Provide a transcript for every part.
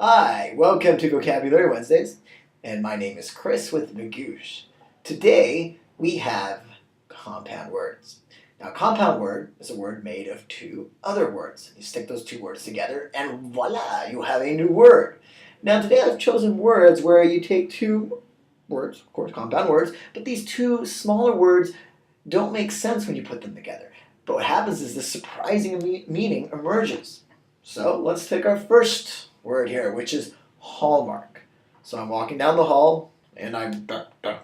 Hi, welcome to Vocabulary Wednesdays, and my name is Chris with Magoosh. Today we have compound words. Now, a compound word is a word made of two other words. You stick those two words together, and voila, you have a new word. Now, today I've chosen words where you take two words, of course, compound words, but these two smaller words don't make sense when you put them together. But what happens is this surprising meaning emerges. So let's take our first word here, which is hallmark. So I'm walking down the hall and I'm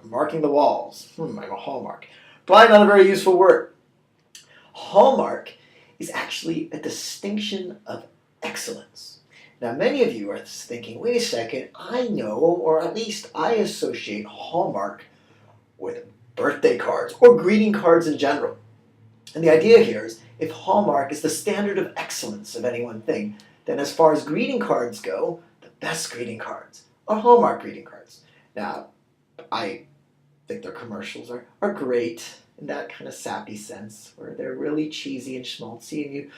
marking the walls. I'm a hallmark. Probably not a very useful word. Hallmark is actually a distinction of excellence. Now, many of you are thinking, wait a second, I know, or at least I associate hallmark with birthday cards or greeting cards in general. And the idea here is if hallmark is the standard of excellence of any one thing, then as far as greeting cards go, the best greeting cards are hallmark greeting cards. Now, I think their commercials are great in that kind of sappy sense, where they're really cheesy and schmaltzy, and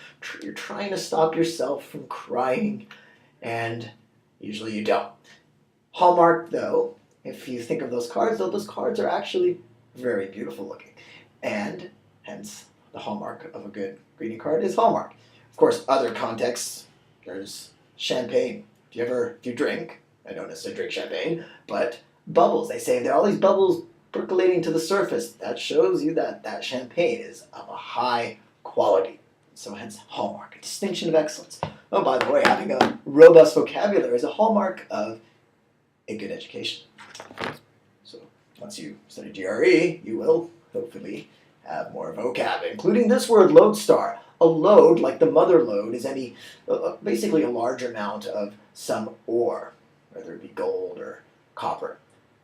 you're trying to stop yourself from crying, and usually you don't. Hallmark, though, if you think of those cards, those cards are actually very beautiful looking, and hence the hallmark of a good greeting card is hallmark. Of course, other contexts, there's champagne. If you drink, I don't necessarily drink champagne, but bubbles. They say there are all these bubbles percolating to the surface. That shows you that that champagne is of a high quality. So hence hallmark, a distinction of excellence. Oh, by the way, having a robust vocabulary is a hallmark of a good education. So once you study GRE, you will hopefully have more vocab, including this word lodestar. A load, like the mother lode, is basically a large amount of some ore, whether it be gold or copper.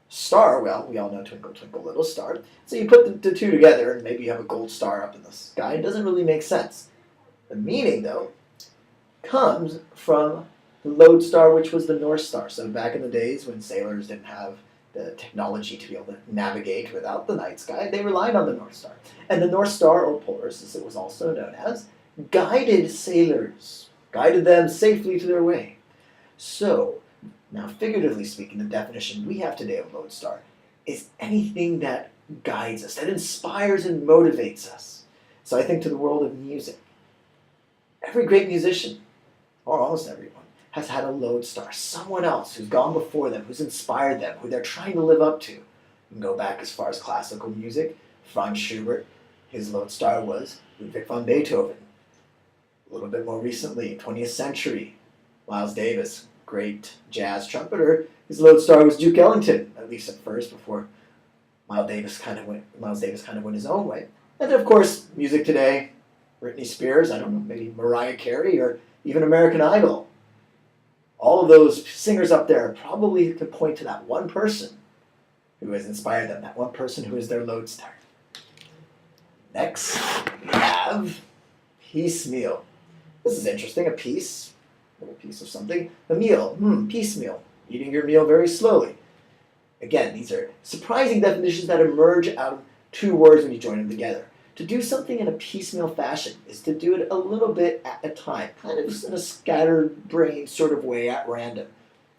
Star, well, we all know Twinkle, Twinkle, Little Star. So you put the two together, and maybe you have a gold star up in the sky. It doesn't really make sense. The meaning, though, comes from the lodestar, which was the North Star. So back in the days when sailors didn't have the technology to be able to navigate without the night sky, they relied on the North Star. And the North Star, or Polaris as it was also known as, guided sailors, guided them safely to their way. So, now figuratively speaking, the definition we have today of lodestar is anything that guides us, that inspires and motivates us. So I think to the world of music. Every great musician, or almost everyone, has had a lodestar, someone else who's gone before them, who's inspired them, who they're trying to live up to. You can go back as far as classical music. Franz Schubert, his lodestar was Ludwig van Beethoven. A little bit more recently, 20th century, Miles Davis, great jazz trumpeter, his lodestar was Duke Ellington, at least at first, before Miles Davis kind of went his own way. And then, of course, music today, Britney Spears, I don't know, maybe Mariah Carey, or even American Idol. All of those singers up there probably could point to that one person who has inspired them, that one person who is their lodestar. Next, we have piecemeal. This is interesting, a piece, a little piece of something. A meal, piecemeal, eating your meal very slowly. Again, these are surprising definitions that emerge out of two words when you join them together. To do something in a piecemeal fashion is to do it a little bit at a time, kind of in a scattered brain sort of way at random.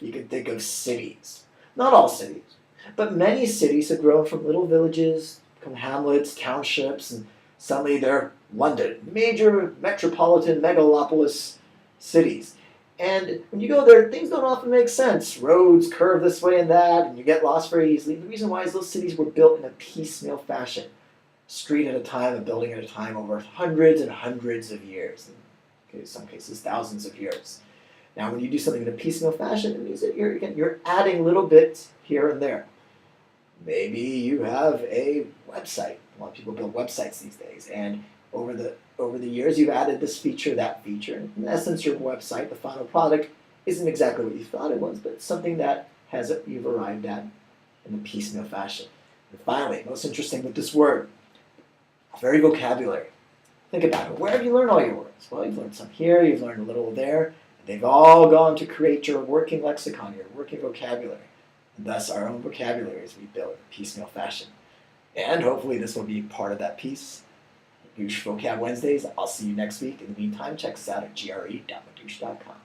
You can think of cities. Not all cities, but many cities have grown from little villages, become hamlets, townships, and suddenly they're London, major metropolitan megalopolis cities. And when you go there, things don't often make sense. Roads curve this way and that, and you get lost very easily. The reason why is those cities were built in a piecemeal fashion. Street at a time, a building at a time, over hundreds and hundreds of years. In some cases, thousands of years. Now, when you do something in a piecemeal fashion, it means that you're adding little bits here and there. Maybe you have a website. A lot of people build websites these days, and over the years, you've added this feature, that feature. In essence, your website, the final product, isn't exactly what you thought it was, but it's something that you've arrived at in a piecemeal fashion. And finally, most interesting with this word, very vocabulary. Think about it. Where have you learned all your words? Well, you've learned some here, you've learned a little there. And they've all gone to create your working lexicon, your working vocabulary. And thus, our own vocabulary is we build in a piecemeal fashion. And hopefully this will be part of that piece. Vocab Wednesdays. I'll see you next week. In the meantime, check us out at gre.madouche.com.